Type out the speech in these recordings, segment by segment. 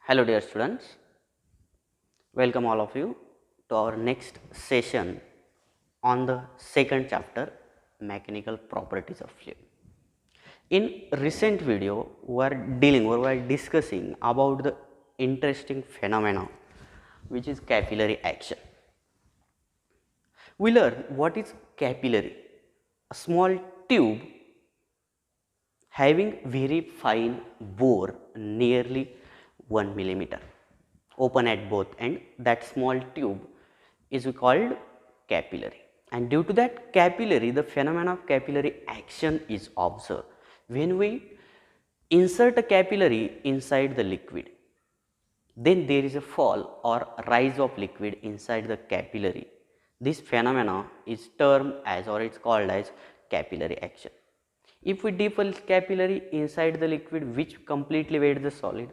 Hello dear students, welcome all of you to our next session on the second chapter, mechanical properties of fluid. In recent video we are discussing about the interesting phenomena which is capillary action. We learn what is capillary, a small tube having very fine bore nearly 1 millimeter open at both end. That small tube is called capillary, and due to that capillary the phenomenon of capillary action is observed. When we insert a capillary inside the liquid, then there is a fall or rise of liquid inside the capillary. This phenomena is termed as, or it's called as, capillary action. If we dip a capillary inside the liquid which completely weighs the solid,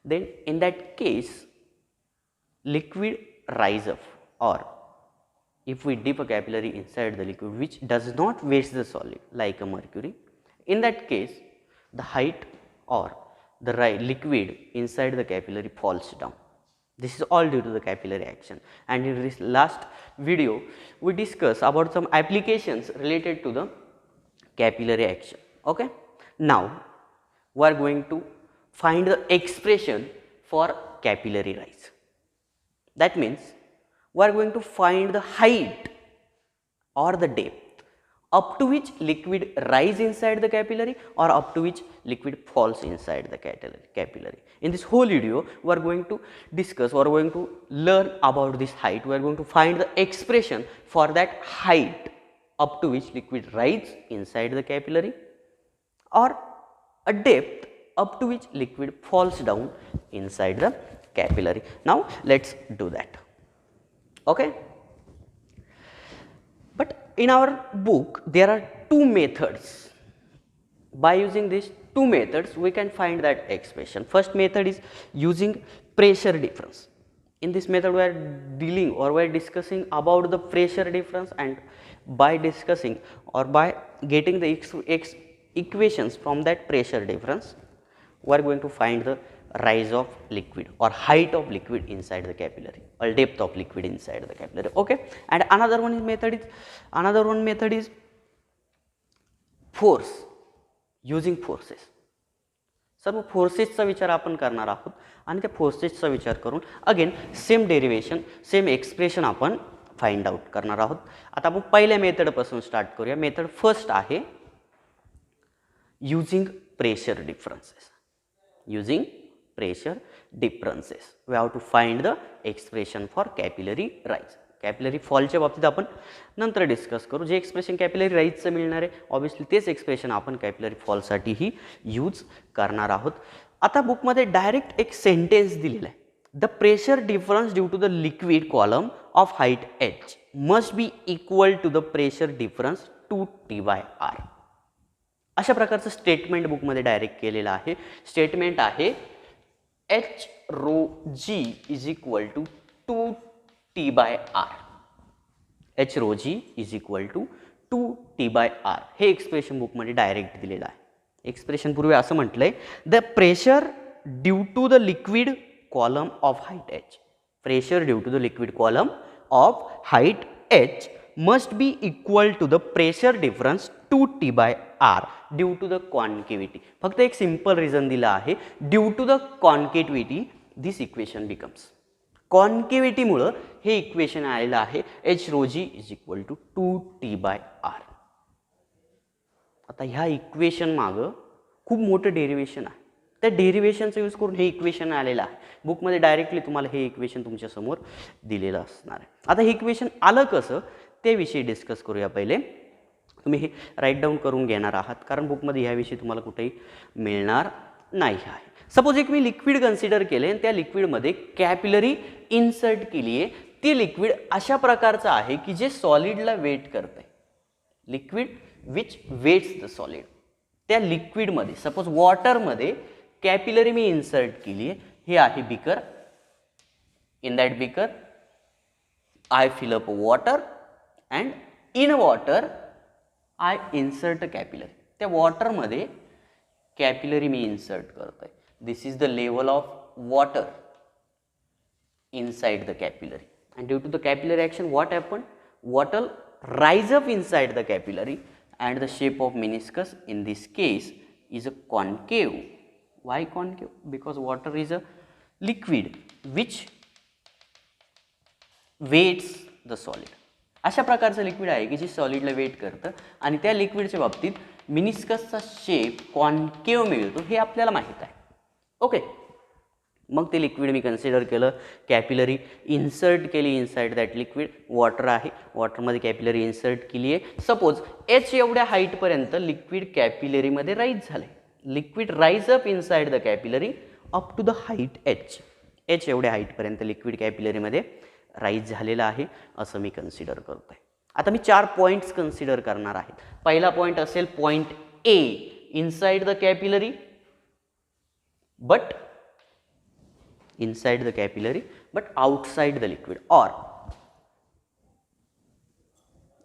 then in that case liquid rise up, or if we dip a capillary inside the liquid which does not weight the solid like a mercury, in that case the height or the liquid inside the capillary falls down. This is all due to the capillary action, and in this last video we discuss about some applications related to the capillary action. Okay, now we are going to find the expression for capillary rise. That means we are going to find the height or the depth up to which liquid rise inside the capillary or up to which liquid falls inside the capillary. In this whole video we are going to discuss or going to learn about this height. We are going to find the expression for that height up to which liquid rise inside the capillary, or a depth up to which liquid falls down inside the capillary. Now let's do that. Okay, but in our book there are two methods. By using these two methods we can find that expression. First method is using pressure difference. In this method we are dealing or we are discussing about the pressure difference, and by discussing or by getting the equations from that pressure difference we are going to find the rise of liquid or height of liquid inside the capillary or depth of liquid inside the capillary. Okay, and another one method is force, using forces. सर्व फोर्सेसचा विचार आपण करणार आहोत आणि त्या फोर्सेसचा विचार करून again same derivation same expression आपण फाइंड आउट करणार आहोत. आता आपण पहिल्या मेथड पासून स्टार्ट करूया. मेथड फर्स्ट आहे using pressure differences. Using pressure differences we have to find the expression for capillary rise. Capillary फॉलच्या बाबतीत आपण नंतर डिस्कस करू. जे एक्सप्रेशन कॅपिलरी राईजचं मिळणार आहे ऑब्वियसली तेच एक्सप्रेशन आपण कॅपिलरी फॉलसाठीही यूज करणार आहोत. आता बुकमध्ये डायरेक्ट एक सेंटेन्स दिलेला आहे. The pressure difference due to the liquid column of height h must be equal to the pressure difference 2T/R. अशा प्रकारचं स्टेटमेंट बुकमध्ये डायरेक्ट केलेलं आहे. स्टेटमेंट आहे h rho g is equal to 2T/R. h rho g is equal to 2T/R. हे expression बुकमध्ये direct दिलेलं आहे. एक्सप्रेशन पूर्वी असं म्हटलंय, the pressure due to the liquid column of height h. Pressure due to the liquid column of height h must be equal to the pressure difference 2T/R due to the concavity. फक्त एक simple reason दिलं आहे, due to the concavity this equation becomes. कॉन्केविटीमुळं हे equation आलेलं आहे h rho g is equal to 2T/R. आता ह्या इक्वेशन मागं खूप मोठं डेरिवेशन आहे. त्या डेरिवेशनचा यूज करून हे इक्वेशन आलेलं आहे. बुकमध्ये डायरेक्टली तुम्हाला हे इक्वेशन तुमच्या समोर दिलेलं असणार आहे. आता हे इक्वेशन आलं कसं ते विषयी डिस्कस करूया. पहिले तुम्ही हे राईट डाऊन करून घेणार आहात, कारण बुकमध्ये ह्याविषयी तुम्हाला कुठेही मिळणार नाही आहे. सपोज एक मी लिक्विड कन्सिडर केले आणि त्या लिक्विडमध्ये कॅपिलरी इन्सर्ट केली आहे. ती लिक्विड अशा प्रकारचं आहे की जे सॉलिडला वेट करते. Liquid which wets the solid. त्या लिक्विडमध्ये सपोज वॉटरमध्ये कॅपिलरी मी इन्सर्ट केली आहे. हे आहे beaker. In that beaker I fill up water and in water I insert capillary. त्या वॉटरमध्ये कॅपिलरी मी इन्सर्ट करतोय. This is the level of water. inside the capillary, and due to the capillary action what happened, water rise up inside the capillary and the shape of meniscus in this case is a concave. Why concave? Because water is a liquid which weights the solid. अशा प्रकारचं liquid आहे की जे सॉलिडला weight करतं आणि त्या लिक्विडच्या बाबतीत मिनिस्कसचा शेप कॉन्केव्ह मिळतो हे आपल्याला माहीत आहे. ओके, मग ते लिक्विड मी कन्सिडर केलं, कॅपिलरी इन्सर्ट केली इनसाइड दॅट लिक्विड. वॉटर आहे, वॉटरमध्ये कॅपिलरी इन्सर्ट केली आहे. सपोज एच एवढ्या हाईटपर्यंत लिक्विड कॅपिलरीमध्ये राईज झालं आहे. Liquid rise up inside the capillary up to the height H. H एवढ्या हाईटपर्यंत लिक्विड कॅपिलरीमध्ये राईज झालेला आहे असं मी कन्सिडर करतो आहे. आता मी 4 पॉईंट्स कन्सिडर करणार आहे. पहिला पॉईंट असेल point A, inside the capillary but inside the capillary but outside the liquid, or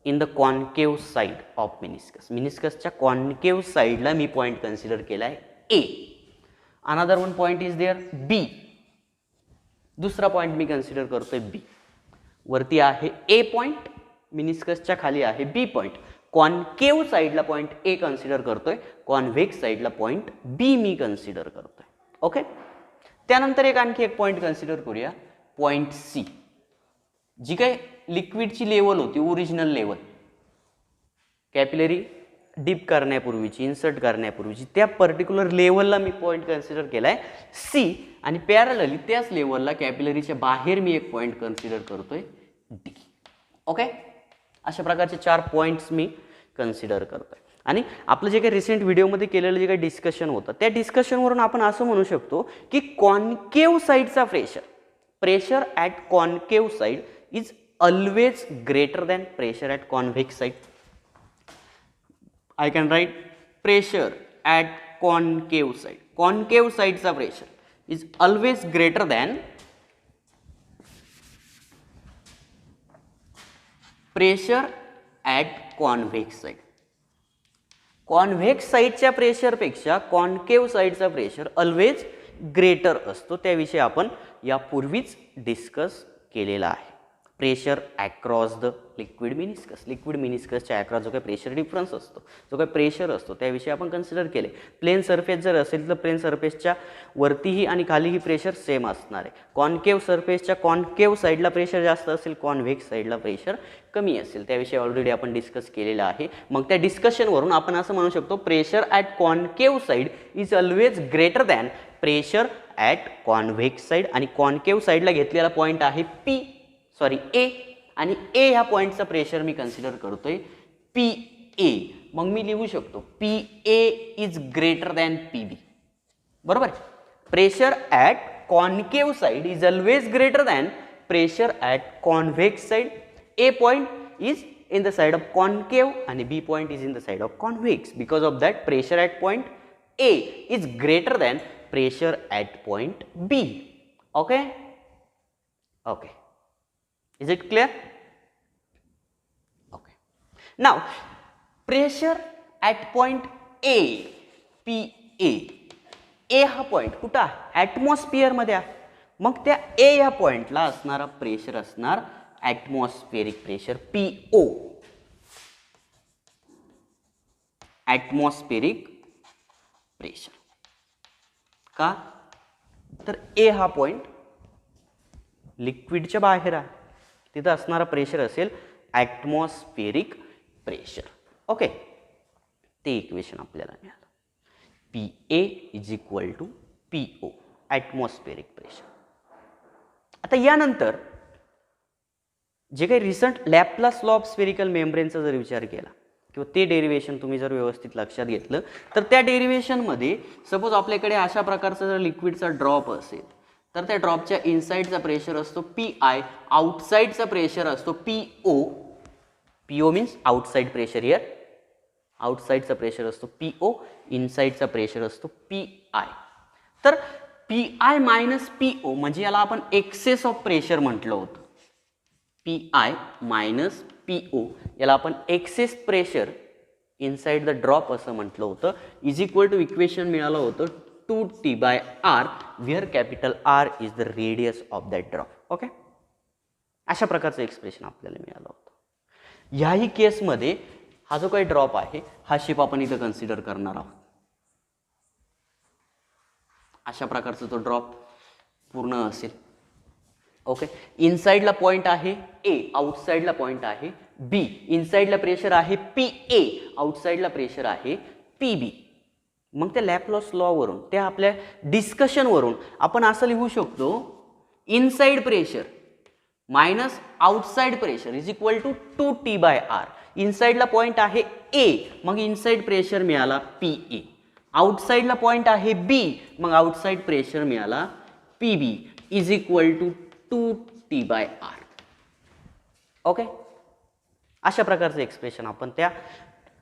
in the concave side of meniscus. meniscus च्या concave side ला मी पॉइंट कन्सिडर केला आहे A. another one point is there B. दुसरा point मी consider करतोय B. वरती आहे A point, meniscus खाली आहे B पॉइंट. कॉन्केव्ह साइडला पॉइंट A कन्सिडर करतोय, कॉन्व्हेक्स साइडला पॉइंट B मी कन्सिडर करतोय. ओके, त्यानंतर आणखी एक पॉइंट कन्सिडर करूया, पॉइंट सी. जी काही लिक्विडची लेवल होती, ओरिजिनल लेवल कॅपिलरी डीप करण्यापूर्वीची, इन्सर्ट करण्यापूर्वीची, त्या पर्टिक्युलर लेवलला मी पॉइंट कन्सिडर केलाय सी. आणि पॅरलली त्याच लेवलला कॅपिलरीच्या बाहेर मी एक पॉइंट कन्सिडर करतोय डी. ओके, अशा प्रकारचे 4 पॉइंट्स मी कन्सिडर करतोय. आणि आपलं जे काही रिसेंट व्हिडिओमध्ये केलेलं जे काही डिस्कशन होतं त्या डिस्कशनवरून आपण असं म्हणू शकतो की कॉन्केव्ह साईडचा pressure at concave side is always greater than pressure at convex side. I can write pressure at concave side. Concave साईडचा pressure is always greater than pressure at convex side. Convex साईडच्या प्रेशरपेक्षा concave साईडचा pressure always greater असतो. त्याविषयी आपण यापूर्वीच discuss केलेला आहे. Pressure across the liquid meniscus, liquid मिनिस्कसच्या अक्रॉस जो काही प्रेशर डिफरन्स असतो, जो काही प्रेशर असतो त्याविषयी आपण कन्सिडर केले. प्लेन सरफेस जर असेल तर प्लेन सरफेसच्या वरतीही आणि खालीही प्रेशर सेम असणार आहे. कॉन्केव्ह सरफेसच्या कॉन्केव्ह साईडला प्रेशर जास्त असेल, कॉन्व्हेक्स साईडला प्रेशर कमी असेल. त्याविषयी ऑलरेडी आपण डिस्कस केलेलं आहे. मग त्या डिस्कशनवरून आपण असं म्हणू शकतो pressure at concave side is always greater than pressure at convex side. आणि कॉन्केव्ह साईडला घेतलेला पॉईंट आहे ए, आणि ए ह्या पॉईंटचा प्रेशर मी कन्सिडर करतोय PA. मग मी लिहू शकतो PA is greater than PB. बरोबर, pressure at concave side is always greater than pressure at convex side. A point is in the side of concave and B point is in the side of convex. Because of that, pressure at point A is greater than pressure at point B. Okay? Okay. Is it clear? Okay. Now, pressure at point A, PA. A हा point कुठं आहे? Atmosphere मध्ये आहे. मग त्या A या पॉइंटला असणारा प्रेशर असणार atmospheric pressure PO. Atmospheric pressure. का तर A हा पॉइंट लिक्विडच्या बाहेर आहे, तिथं असणारा प्रेशर असेल ॲटमॉस्फेरिक प्रेशर. ओके, ते इक्वेशन आपल्याला मिळालं. PA is equal to PO, atmospheric pressure. आता यानंतर जे काही recent Laplace law of spherical मेम्ब्रेनचा जर विचार केला किंवा ते डेरिवेशन तुम्ही जर व्यवस्थित लक्षात घेतलं तर त्या डेरिवेशनमध्ये सपोज आपल्याकडे अशा प्रकारचा जर लिक्विडचा ड्रॉप असेल तर त्या ड्रॉपच्या इनसाइडचा प्रेशर असतो PI, आउटसाइडचा प्रेशर असतो PO. PO means outside pressure here. आउटसाइडचा प्रेशर असतो PO, इनसाइडचा प्रेशर असतो PI. तर PI मायनस PO म्हणजे याला आपण एक्सेस ऑफ प्रेशर म्हटलं होतं. PI मायनस PO याला आपण access pressure inside the drop असं म्हटलं होतं. इज इक्वल टू इक्वेशन मिळालं होतं 2T/r where capital R is the radius of that drop. Okay, अशा प्रकारचं एक्सप्रेशन आपल्याला मिळालं होतं. ह्याही केसमध्ये हा जो काही ड्रॉप आहे हा शेप आपण इथं कन्सिडर करणार आहोत. अशा प्रकारचा तो ड्रॉप पूर्ण असेल. ओके, इनसाइडला पॉइंट आहे ए, आउटसाइडला पॉइंट आहे बी. इनसाइडला प्रेशर आहे PA, आउटसाइडला प्रेशर आहे PB. मग त्या लॅपलॉस लॉवरून, त्या आपल्या डिस्कशनवरून आपण असं लिहू शकतो, inside pressure minus outside pressure is equal to 2T/r. इनसाइडला पॉइंट आहे ए, मग इनसाइड प्रेशर मिळाला PA. आउटसाइडला पॉइंट आहे बी, मग आउटसाइड प्रेशर मिळाला PB is equal to 2T/r. Okay, अशा प्रकारचं एक्सप्रेशन आपण त्या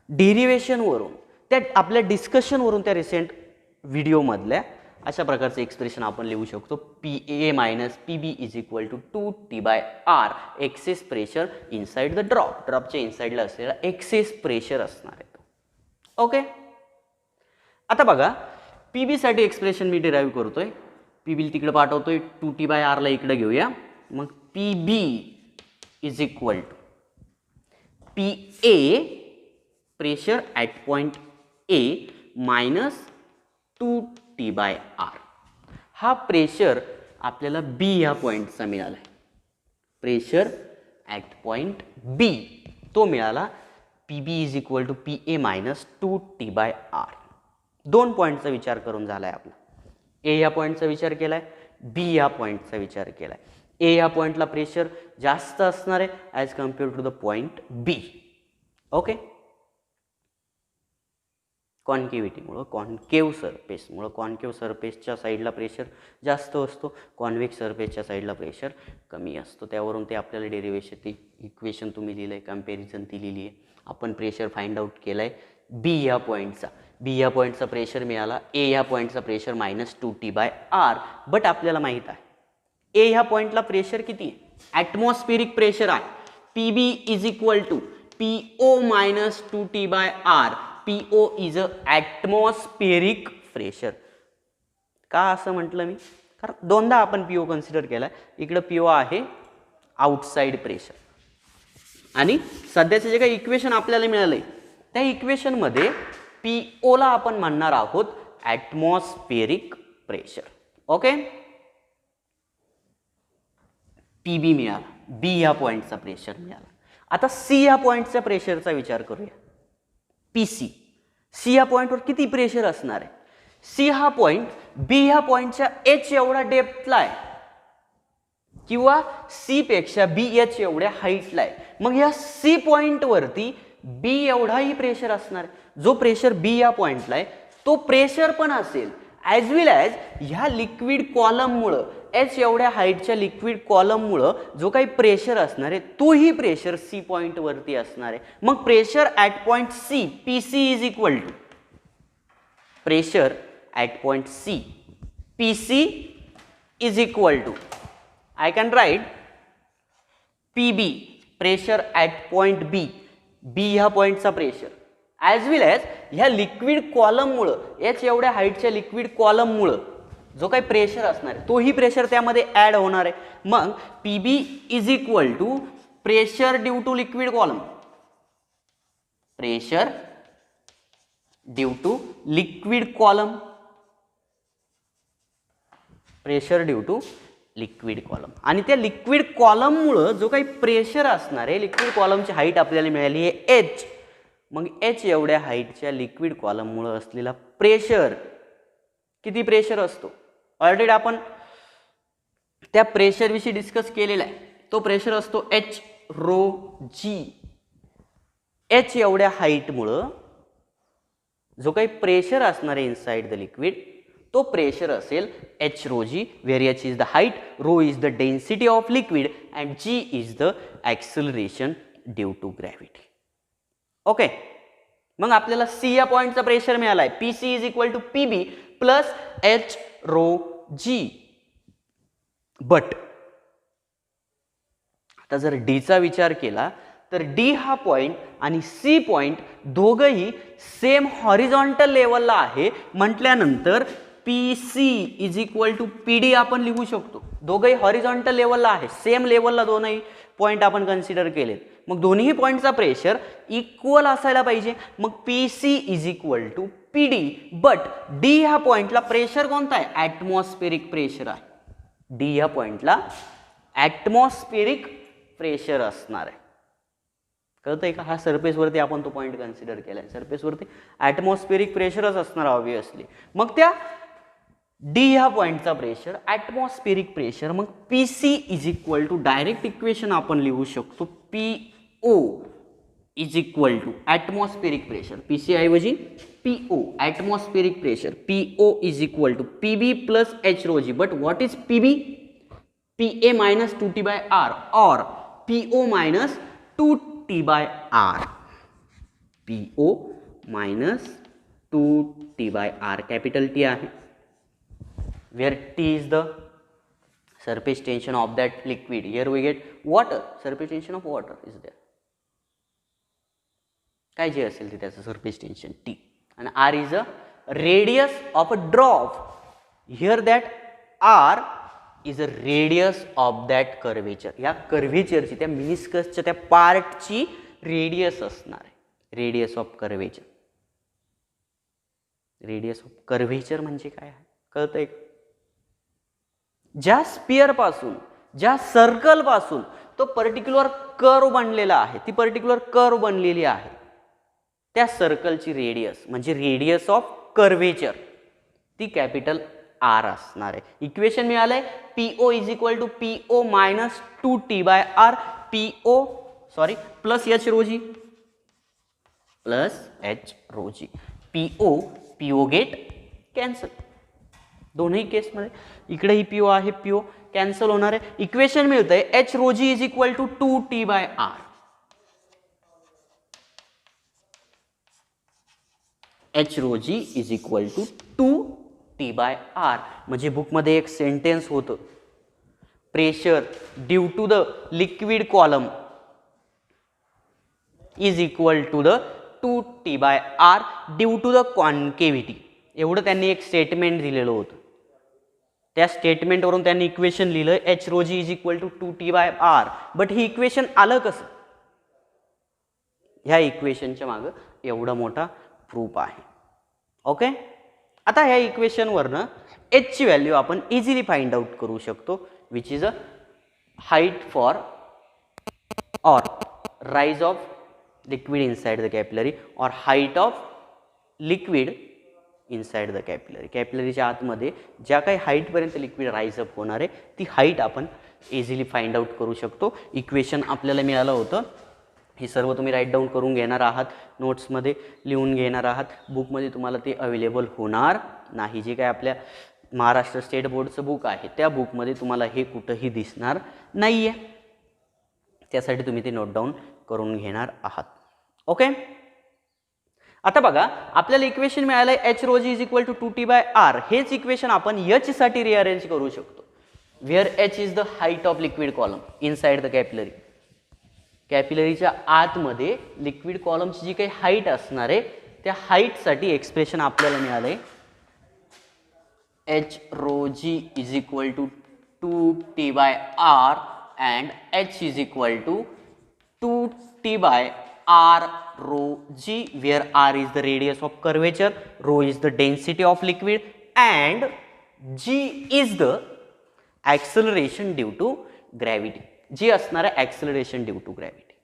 डेरिव्हेशनवरून, त्या आपल्या डिस्कशनवरून, त्या रिसेंट व्हिडिओमधल्या अशा प्रकारचं एक्सप्रेशन आपण लिहू शकतो. PA minus PB is equal to 2T/r. Excess pressure inside the drop, ड्रॉपच्या इनसाइडला असलेला एक्सेस प्रेशर असणार आहे. ओके, आता बघा PB साठी एक्सप्रेशन मी डिराईव्ह करतोय. PB तिकडे पाठवतोय, 2T/r ला इकडे घेऊया. मग PB is equal to PA pressure at point A minus 2T/r. हा प्रेशर आपल्याला B ह्या पॉइंटचा मिळाला आहे. प्रेशर ॲट पॉइंट B तो मिळाला PB is equal to PA minus 2T/r. दोन पॉईंटचा विचार करून झाला आहे आपला. ए या पॉईंटचा विचार केलाय, बी या पॉईंटचा विचार केलाय. ए या पॉईंटला प्रेशर जास्त असणार आहे as compare to the point B. Okay, कॉन्केव्हिटीमुळं, कॉन्केव्ह सरफेसमुळं, कॉन्केव्ह सरफेसच्या साईडला प्रेशर जास्त असतो, कॉन्व्हेक्स सरफेसच्या साईडला प्रेशर कमी असतो. त्यावरून ते आपल्याला डेरिव्हेशन, ती इक्वेशन तुम्ही लिहिलं आहे, कम्पॅरिझन ती लिहिली आहे. आपण प्रेशर फाइंड आउट केलं आहे बी या पॉईंटचा. बी या पॉईंटचा प्रेशर मिळाला, ए या पॉईंटचा प्रेशर मायनस 2T/r. बट आपल्याला माहीत आहे ए ह्या पॉईंटला प्रेशर किती आहे, ॲटमॉस्फेरिक प्रेशर आहे. PB is equal to PO minus 2T/r. PO is a atmospheric pressure. का असं म्हटलं मी, कारण दोनदा आपण PO कन्सिडर केला. इकडं PO आहे आउटसाइड प्रेशर, आणि सध्याचं जे काही इक्वेशन आपल्याला मिळालंय त्या इक्वेशनमध्ये PO ला आपण म्हणणार आहोत ॲटमॉस्फेरिक प्रेशर. ओके, PB मिळाला, B या पॉईंटचा प्रेशर मिळाला. आता C या पॉईंटच्या प्रेशरचा विचार करूया. PC, C या पॉईंटवर किती प्रेशर असणार आहे. C हा पॉईंट B ह्या पॉईंटच्या H एवढा डेप्थला आहे, किंवा C पेक्षा BH एवढ्या हाईटला आहे. मग या C पॉईंटवरती B एवढाही प्रेशर असणार आहे. जो प्रेशर B या पॉईंटला आहे तो प्रेशर पण असेल, ॲज वेल ॲज ह्या लिक्विड कॉलममुळं, H एवढ्या हाईटच्या लिक्विड कॉलममुळं जो काही प्रेशर असणार आहे तोही प्रेशर C पॉईंटवरती असणार आहे. मग pressure at point C, PC is equal to pressure at point C, PC is equal to, I can write PB pressure at point B, B ह्या पॉईंटचा प्रेशर, ॲज वेल ॲज ह्या liquid कॉलममुळं, H एवढ्या हाईटच्या liquid कॉलममुळं जो काही pressure असणार आहे तोही प्रेशर त्यामध्ये ॲड होणार आहे. मग PB is equal to pressure due to liquid column, pressure due to liquid column, pressure due to liquid column. आणि त्या लिक्विड कॉलममुळं जो काही प्रेशर असणार आहे, लिक्विड कॉलमची हाईट आपल्याला मिळाली आहे H. मग H एवढ्या हाईटच्या लिक्विड कॉलममुळं असलेला प्रेशर, किती प्रेशर असतो ऑलरेडी आपण त्या प्रेशरविषयी डिस्कस केलेला आहे. तो प्रेशर असतो H ρg. H एवढ्या हाईटमुळं जो काही प्रेशर असणार आहे इनसाइड द लिक्विड तो प्रेशर असेल H ρg, where H is the height, ρ is the density of liquid and g is the acceleration due to gravity. Okay, मग आपल्याला C या पॉईंटचा प्रेशर मिळाला आहे PC is equal to PB plus H ρg. But आता जर D चा विचार केला तर D हा पॉइंट आणि C पॉइंट दोघंही सेम हॉरिझॉन्टल लेवलला आहे म्हटल्यानंतर P C is equal to P D आपण लिहू शकतो. दोघंही हॉरिझॉन्टल लेवलला आहे, सेम लेवलला दोनही पॉईंट आपण कन्सिडर केलेत. मग दोन्ही पॉईंटचा प्रेशर इक्वल असायला पाहिजे. मग P C is equal to P D. But D ह्या पॉईंटला प्रेशर कोणता आहे? ॲटमॉस्फेरिक प्रेशर आहे. डी ह्या पॉईंटला ॲटमॉस्फेरिक प्रेशर असणार आहे. कळतंय का? हा सरफेसवरती आपण तो पॉईंट कन्सिडर केलाय. सरफेसवरती ॲटमॉस्फेरिक प्रेशरच असणार ऑब्विसली. मग त्या डी ह्या पॉईंटचा प्रेशर ॲटमॉस्फेरिक प्रेशर. मग P C is equal to direct equation आपण लिहू शकतो P O is equal to atmospheric pressure. P C ऐवजी P O atmospheric pressure. P O is equal to P B plus H rho G. But what is P B? P A minus 2t by r or P O minus 2t by r. P O minus 2t by r capital T आहे. Where T is the surface tension of that liquid. Here we get water. Surface tension of water is there. काय जे असेल ते त्याचं surface tension T. And R is a radius of a drop. Here that R is a radius of that curvature. या कर्व्हेचरची, त्या मिनिस्कसच्या त्या पार्टची radius असणार आहे. Radius of curvature. Radius of curvature म्हणजे काय आहे कळतंय? ज्या स्पियर पासून, ज्या सर्कल पासून तो पर्टिक्युलर कर्व बनलेला आहे, ती पर्टिक्युलर कर्व बनलेली आहे, त्या सर्कलची रेडियस म्हणजे रेडियस ऑफ कर्व्हेचर, ती कॅपिटल आर असणार आहे. इक्वेशन मिळालंय P O is equal to P O minus 2t by r. P O sorry plus H rho G plus H rho G. P O get cancel. दोन्ही केसमध्ये इकडेही P O आहे, P O cancel होणार आहे. Equation मिळतंय H rho G is equal to 2t by r. H rho G is equal to 2t by r. म्हणजे बुकमध्ये एक सेंटेन्स होतं, pressure due to the liquid column is equal to the 2t by r due to the concavity. एवढं त्यांनी एक statement दिलेलं होतं. त्या स्टेटमेंटवरून त्यांनी इक्वेशन लिहिलं H rho G is equal to 2t by r. But ही इक्वेशन आलं कसं? ह्या इक्वेशनच्या मागं एवढा मोठा प्रूफ आहे. ओके, आता ह्या इक्वेशनवरनं एच ची व्हॅल्यू आपण इझिली फाइंड आउट करू शकतो, which is a height for or rise of liquid inside the capillary or height of liquid inside the capillary. कॅपिलरीच्या आतमध्ये ज्या काही हाईटपर्यंत लिक्विड राइज अप होणार आहे, ती हाईट आपण इझिली फाइंड आउट करू शकतो. इक्वेशन आपल्याला मिळालं होतं. हे सर्व तुम्ही राईट डाऊन करून घेणार आहात, नोट्समध्ये लिहून घेणार आहात. बुकमध्ये तुम्हाला ते अवेलेबल होणार नाही. जे काय आपल्या महाराष्ट्र स्टेट बोर्डचं बुक आहे, त्या बुकमध्ये तुम्हाला हे कुठंही दिसणार नाही आहे. त्यासाठी तुम्ही ते नोट डाऊन करून घेणार आहात. ओके, आता बघा आपल्याला इक्वेशन मिळालं H rho G is equal to 2t by r. हेच इक्वेशन आपण एच साठी रिअरेंज करू शकतो. Where H is the height of liquid column inside the capillary. कॅपिलरीच्या आतमध्ये लिक्विड कॉलमची जी काही हाईट असणार आहे, त्या हाईटसाठी एक्सप्रेशन आपल्याला मिळालंय H rho G is equal to 2t by r and H is equal to 2t by r rho g, where r is the radius of curvature, rho is the density of liquid and g is the acceleration due to gravity. जी असणार आहे acceleration due to gravity.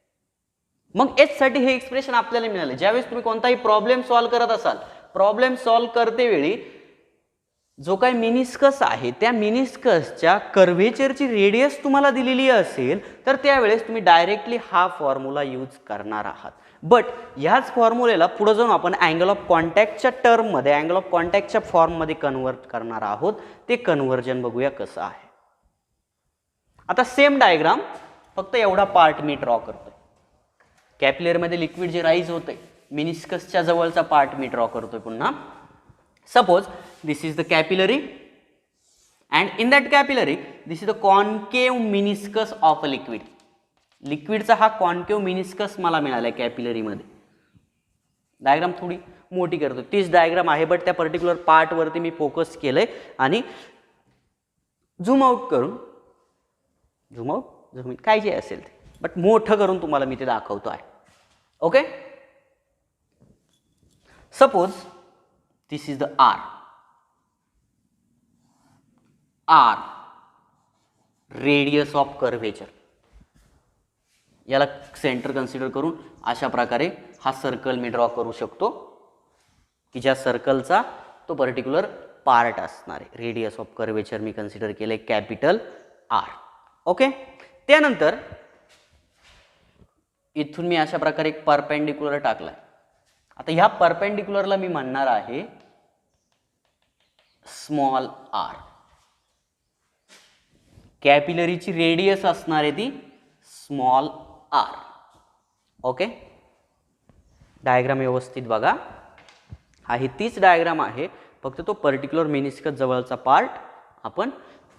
मग H साठी हे expression आपल्याला मिळालं. ज्यावेळेस तुम्ही कोणताही प्रॉब्लेम सॉल्व्ह करत असाल, प्रॉब्लेम सॉल्व्ह करते वेळी जो काही मिनिस्कस आहे, त्या मिनिस्कसच्या कर्व्हेचरची रेडियस तुम्हाला दिलेली असेल, तर त्यावेळेस तुम्ही डायरेक्टली हा फॉर्म्युला यूज करणार आहात. बट ह्याच फॉर्म्युलेला पुढे जाऊन आपण अँगल ऑफ कॉन्टॅक्टच्या टर्ममध्ये, अँगल ऑफ कॉन्टॅक्टच्या फॉर्ममध्ये कन्वर्ट करणार आहोत. ते कन्व्हर्जन बघूया कसं आहे. आता सेम डायग्राम, फक्त एवढा पार्ट मी ड्रॉ करतोय. कॅपिलरीमध्ये लिक्विड जे राईज होतंय, मिनिस्कसच्या जवळचा पार्ट मी ड्रॉ करतोय पुन्हा. Suppose this is the capillary and in that capillary this is the concave meniscus of a liquid. लिक्विडचा हा कॉन्केव्ह मिनिस्कस मला मिळाला कॅपिलरी मध्ये. डायग्राम थोडी मोठी करतो, तीच डायग्राम आहे बट त्या पर्टिक्युलर पार्टवरती मी फोकस केलंय आणि झूम आउट करून झूम इन काय जे असेल ते बट मोठं करून तुम्हाला मी ते दाखवतो आहे. Okay, suppose this is the R radius of curvature. याला सेंटर कन्सिडर करून अशा प्रकारे हा सर्कल मी ड्रॉ करू शकतो की ज्या सर्कलचा तो पर्टिक्युलर पार्ट असणार आहे. Radius of curvature me consider केले कॅपिटल आर. ओके, त्यानंतर इथून मी अशा प्रकारे एक परपेंडिक्युलर टाकलाय. आता ह्या परपेंडिक्युलरला मी म्हणणार आहे स्मॉल आर. कॅपिलरीची रेडियस असणार आहे ती स्मॉल आर. ओके, डायग्राम व्यवस्थित बघा, हा तीच डायग्राम आहे, फक्त तो पर्टिक्युलर मेनिस्कस जवळचा पार्ट आपण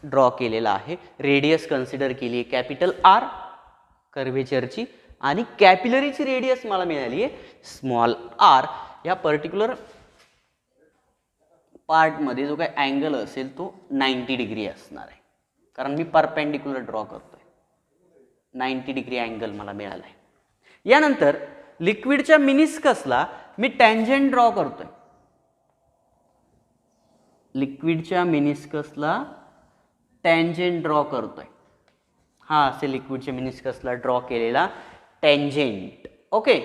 ड्रॉ केलेला आहे. रेडियस कन्सिडर केली आहे कॅपिटल आर कर्व्हेचरची आणि कॅपिलरीची रेडियस मला मिळाली आहे स्मॉल आर. या पर्टिक्युलर पार्टमध्ये जो काही अँगल असेल तो 90 डिग्री असणार आहे, कारण मी परपेंडिक्युलर ड्रॉ करतोय. 90 डिग्री अँगल मला मिळाला आहे. यानंतर लिक्विडच्या मिनिस्कसला मी टँजेंट ड्रॉ करतोय. लिक्विडच्या मिनिस्कसला टँजेंट ड्रॉ करतोय. हा असे लिक्विडच्या मिनिस्कसला ड्रॉ केलेला tangent. Okay,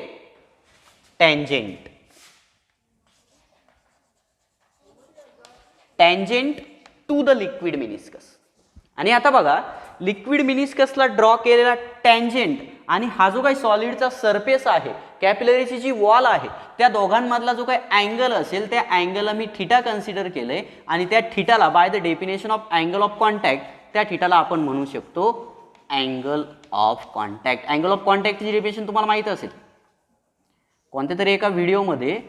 tangent to the liquid meniscus. आणि आता बघा, लिक्विड मिनिस्कसला ड्रॉ केलेला टँजेंट आणि हा जो काही सॉलिडचा सरफेस आहे, कॅपिलरीची जी वॉल आहे, त्या दोघांमधला जो काही अँगल असेल त्या अँगलला मी थीटा कन्सिडर केलंय आणि त्या थीटाला by the definition of angle of contact त्या थीटाला आपण म्हणू शकतो angle of contact. Angle of कॉन्टॅक्टची डेफिनेशन तुम्हाला माहित असेल, कोणत्या तरी एका व्हिडिओमध्ये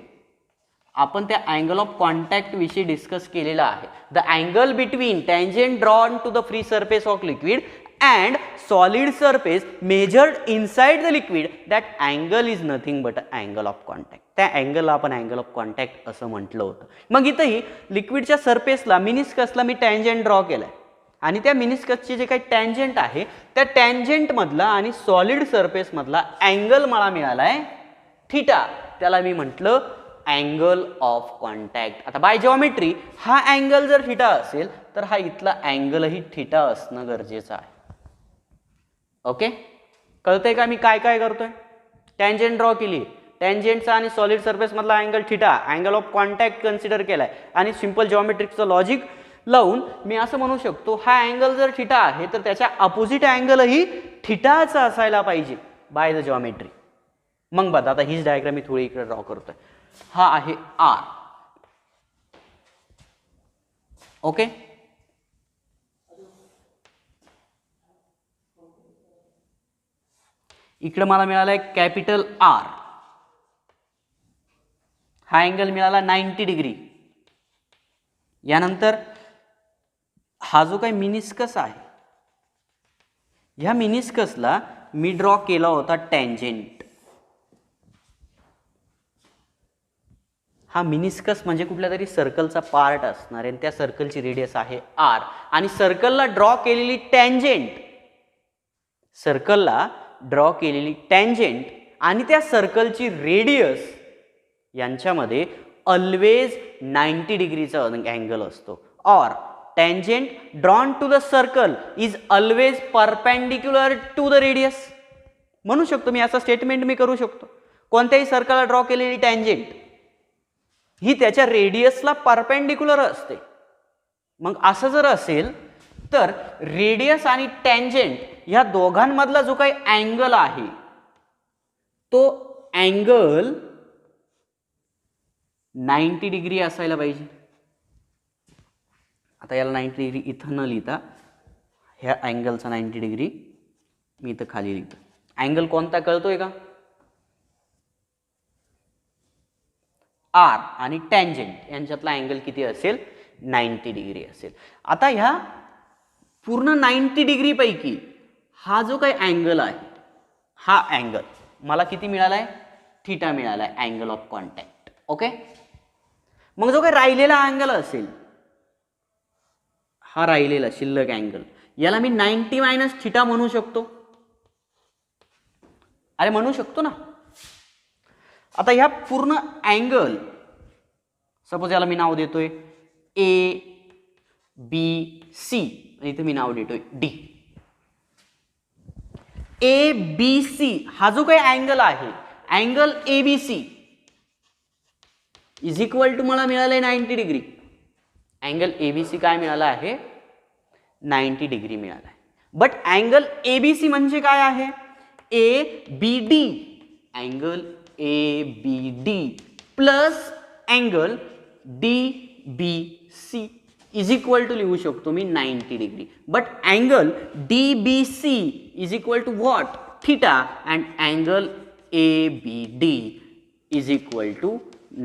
आपण त्या अँगल ऑफ कॉन्टॅक्ट विषयी डिस्कस केलेला आहे. The angle between tangent drawn to the free surface of liquid and solid surface measured inside the liquid, that angle is nothing but angle of contact. त्या अँगलला आपण अँगल ऑफ कॉन्टॅक्ट असं म्हटलं होतं. मग इथंही लिक्विडच्या सरफेसला मिनिस्कसला मी टँजेंट ड्रॉ केलाय आणि त्या मिनिस्कसचे जे काही टँजेंट आहे त्या टँजेंटमधला आणि सॉलिड सरफेसमधला अँगल मला मिळालाय थीटा. त्याला मी म्हटलं अँगल ऑफ कॉन्टॅक्ट. आता बाय जॉमेट्री हा अँगल जर थीटा असेल तर हा इथला अँगलही थीटा असणं गरजेचं आहे. ओके, कळतंय का मी काय काय करतोय? टँजेंट ड्रॉ केली, टँजेंटचा आणि सॉलिड सरफेस मधला angle theta, angle of contact consider केलाय आणि सिंपल जॉमेट्रिकचं लॉजिक लावून मी असं म्हणू शकतो हा अँगल जर थीटा आहे तर त्याच्या अपोजिट अँगलही थीटाचा असायला पाहिजे बाय द जॉमेट्री. मग बघा, आता हीच डायग्राम मी थोडी इकडे ड्रॉ करतोय. हा आहे आर. ओके, इकडे मला मिळालाय कॅपिटल आर. हा अँगल मिळाला 90 डिग्री. यानंतर हा जो काही मिनिस्कस आहे, ह्या मिनिस्कसला मी ड्रॉ केला होता टँजेंट. हा मिनिस्कस म्हणजे कुठल्या तरी सर्कलचा पार्ट असणार आहे, त्या सर्कलची रेडियस आहे आर आणि सर्कलला ड्रॉ केलेली टँजेंट, सर्कलला ड्रॉ केलेली टँजेंट आणि त्या सर्कलची रेडियस यांच्यामध्ये ऑलवेज 90 डिग्रीचा अँगल असतो. और tangent drawn to the circle is always perpendicular to the radius. म्हणू शकतो मी, असं स्टेटमेंट मी करू शकतो. कोणत्याही सर्कलला ड्रॉ केलेली टँजेंट ही त्याच्या रेडियसला परपेंडिक्युलर असते. मग असं जर असेल तर रेडियस आणि टँजेंट ह्या दोघांमधला जो काही अँगल आहे तो अँगल 90 डिग्री असायला पाहिजे. आता याला 90 डिग्री इथं न लिहिता ह्या अँगलचा 90 डिग्री मी इथं खाली लिहितो. अँगल कोणता कळतोय का? आर आणि टँजेंट यांच्यातला अँगल किती असेल? 90 डिग्री असेल. आता ह्या पूर्ण 90 डिग्री पैकी हा जो काही अँगल आहे, हा अँगल मला किती मिळालाय? थिटा मिळाला आहे अँगल ऑफ कॉन्टॅक्ट. ओके, मग जो काही राहिलेला अँगल असेल, हा राहिलेला शिल्लक अँगल, याला मी 90 मायनस थिटा म्हणू शकतो. अरे म्हणू शकतो ना. आता ह्या पूर्ण अँगल, सपोज याला मी नाव देतोय ए बी सी, इथे मी नाव देतोय डी. ए बी सी हा जो काही अँगल आहे, angle A B C is equal to मला मिळालंय 90 degree. Angle A B C काय मिळाला आहे, 90 डिग्री मिळाला आहे. But angle A B C म्हणजे काय आहे, A B D. Angle A B D plus angle D B C is equal to लिहू शकतो मी 90 degree. But angle D B C is equal to what, theta, and angle A B D is equal to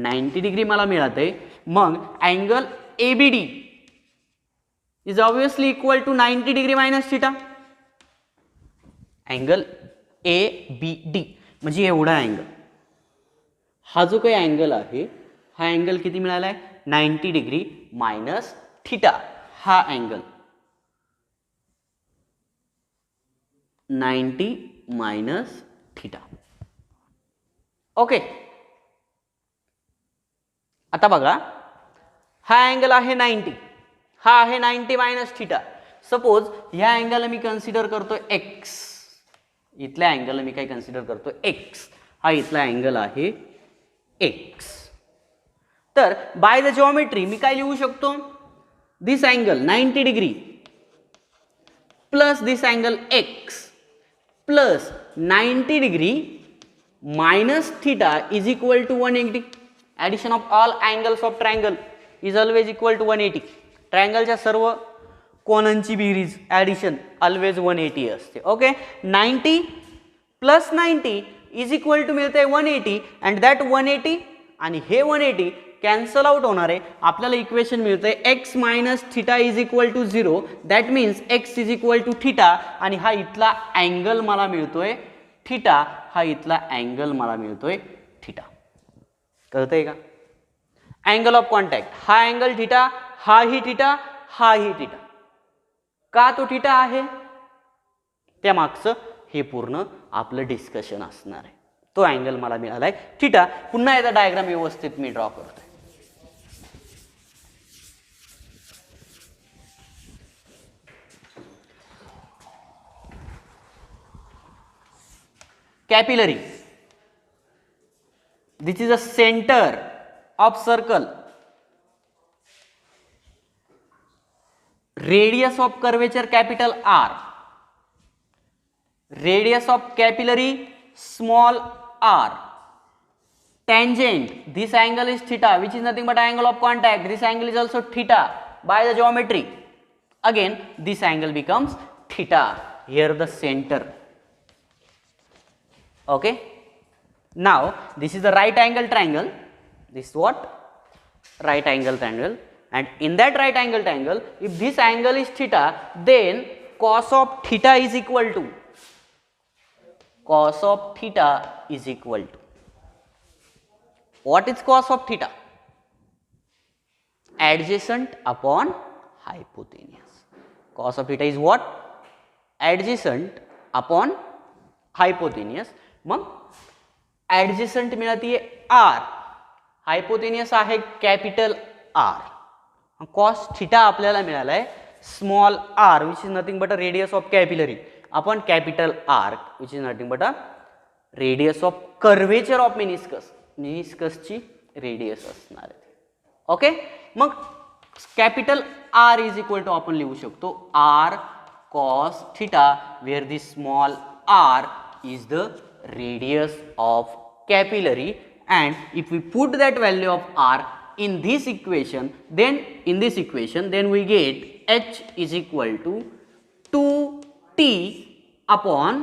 90 degree मला मिळते. मग angle A B D is obviously equal to 90 degree minus theta. Angle A B D म्हणजे एवढा angle, हा जो काही angle आहे, हा अँगल किती मिळाला आहे, 90 डिग्री मायनस थिटा. हा अँगल 90 मायनस थिटा. ओके, आता बघा, हा अँगल आहे 90, हा आहे 90 मायनस थिटा. सपोज ह्या अँगलला मी कन्सिडर करतोय एक्स, इथल्या अँगलला मी काय कन्सिडर करतोय एक्स, हा इथला अँगल आहे एक्स. तर बाय द जिओमेट्री मी काय लिहू शकतो, this angle 90 degree plus this angle X plus 90 degree minus theta is equal to 180. Addition of all angles of triangle is always equal to 180. ट्रायंगलच्या सर्व कोनांची बेरीज ॲडिशन ऑलवेज 180 असते. Okay, 90 plus 90 is equal to मिळते 180 and that 180 आणि हे 180 cancel out होणार आहे. आपल्याला इक्वेशन मिळते X minus theta is equal to 0. That means X is equal to theta आणि हा इथला अँगल मला मिळतोय थिटा. हा इथला अँगल मला मिळतोय थिटा. कळतंय का? अँगल ऑफ कॉन्टॅक्ट, हा अँगल थिटा, हा ही थिटा, हा ही थिटा. का तो थिटा आहे, त्या मागचं हे पूर्ण आपलं डिस्कशन असणार आहे. तो अँगल मला मिळालाय थिटा. पुन्हा एकदा डायग्राम व्यवस्थित मी ड्रॉ करतोय. Capillary, this is a center of circle, radius of curvature capital R, radius of capillary small r, tangent, this angle is theta which is nothing but angle of contact, this angle is also theta by the geometry. Again this angle becomes theta, here the center. Okay, now this is the right angle triangle, this is what, right angle triangle, and in that right angle triangle if this angle is theta then cos of theta is equal to, cos of theta is equal to, what is cos of theta, adjacent upon hypotenuse. Cos of theta is what, adjacent upon hypotenuse. मग adjacent मिळते R, hypotenuse आहे capital R, cos theta आपल्याला मिळाला आहे small R which is nothing but a radius of capillary upon capital R which is nothing but a radius of curvature of meniscus, मेनिस्कसची radius असणार आहे. Okay, मग capital R is equal to आपण लिहू शकतो R cos theta where this small R is the radius of capillary, and if we put that value of r in this equation, then we get h is equal to 2t upon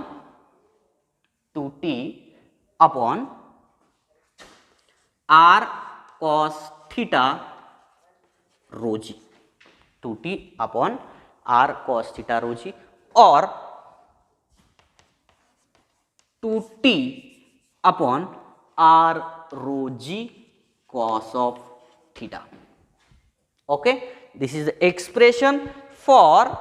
r cos theta rho g, 2t upon r cos theta rho g, or 2t upon r rho g cos of theta. Okay, this is the expression for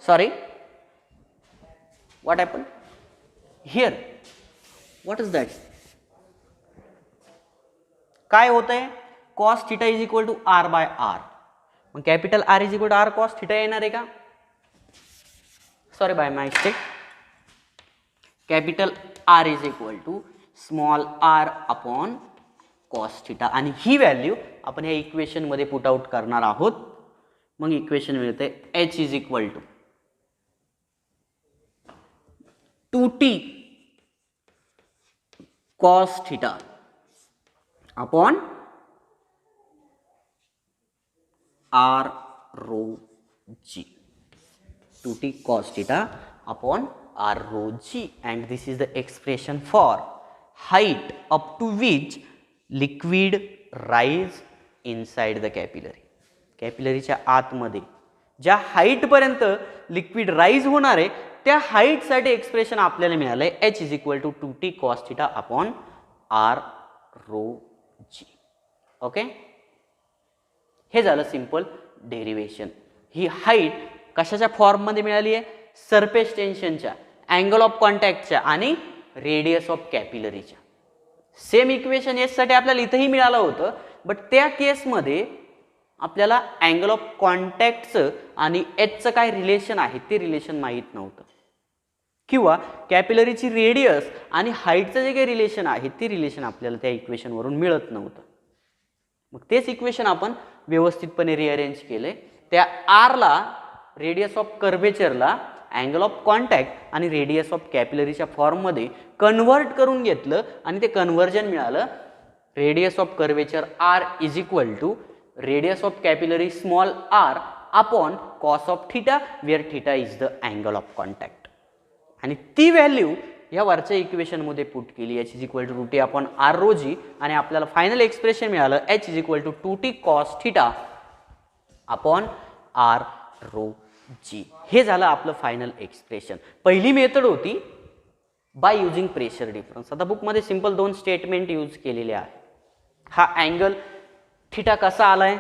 sorry, what happened here? What is that? काय होत आहे? cos theta is equal to r by r. मग capital R is equal to r cos theta येणार आहे का? Sorry by mistake. Capital R is equal to small r upon cos theta आणि ही value आपण या इक्वेशन मध्ये put out करणार आहोत. मग इक्वेशन मिळते h is equal to 2t cos theta upon r rho g. 2t cos theta upon r rho g, and this is the expression for height up to which liquid rise inside the capillary. कॅपिलरीच्या आतमध्ये ज्या height पर्यंत liquid rise होणार आहे त्या height साठी expression आपल्याला मिळालंय h is equal to 2t cos theta upon r rho g. Okay, हे झालं सिंपल डेरिवेशन. ही हाईट कशाच्या फॉर्म मध्ये मिळाली आहे? सरफेस टेन्शनच्या, अँगल ऑफ कॉन्टॅक्टच्या आणि रेडियस ऑफ कॅपिलरीच्या. सेम इक्वेशन एस साठी आपल्याला इथेही मिळालं होतं, बट त्या केसमध्ये आपल्याला अँगल ऑफ कॉन्टॅक्टचं आणि एचचं काय रिलेशन आहे ते रिलेशन माहीत नव्हतं, किंवा कॅपिलरीची रेडियस आणि हाईटचं जे काही रिलेशन आहे ते रिलेशन आपल्याला त्या इक्वेशनवरून मिळत नव्हतं. मग तेच इक्वेशन आपण व्यवस्थितपणे रिअरेंज केले. त्या आरला रेडियस ऑफ कर्वेचरला अँगल ऑफ कॉन्टॅक्ट आणि रेडियस ऑफ कॅपिलरीच्या फॉर्ममध्ये कन्व्हर्ट करून घेतलं आणि ते कन्व्हर्जन मिळालं. Radius of curvature R is equal to radius of capillary small R upon cos of theta, where theta is the angle of contact. आणि ती व्हॅल्यू या वरच्या इक्वेशन मध्ये पुट केली, h is equal to 2t upon r rho g, आणि आपल्याला final expression मिळालं h is equal to 2t cos theta upon r rho g. हे झालं आपलं फायनल एक्सप्रेशन. पहिली मेथड होती बाय युजिंग प्रेशर डिफरन्स. आता बुकमध्ये सिंपल 2 स्टेटमेंट यूज केलेले आहे. हा अँगल थीटा कसा आलाय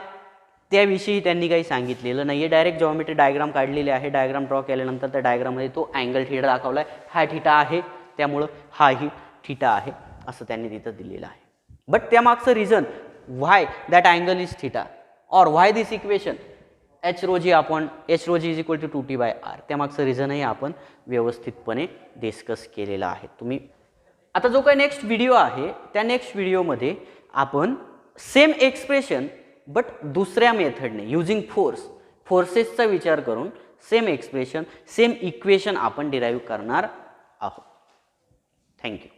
त्याविषयी त्यांनी काही सांगितलेलं नाहीये. डायरेक्ट जॉमेट्री डायग्राम काढलेले आहे. डायग्राम ड्रॉ केल्यानंतर त्या डायग्राममध्ये तो अँगल थीटा दाखवलाय. हा थीटा आहे त्यामुळं हाही थीटा आहे असं त्यांनी तिथं दिलेलं आहे. बट त्यामागचं reason why that angle is theta or why this equation h rho g upon h rho g is equal to 2t by r, त्यामागचं रिझनही आपण व्यवस्थितपणे डिस्कस केलेलं आहे. तुम्ही आता जो काही नेक्स्ट व्हिडिओ आहे त्या नेक्स्ट व्हिडिओमध्ये आपण सेम एक्सप्रेशन बट दुसऱ्या मेथडने युजिंग फोर्सेसचा विचार करून सेम एक्सप्रेशन सेम इक्वेशन आपण डिराईव्ह करणार आहोत. थँक्यू.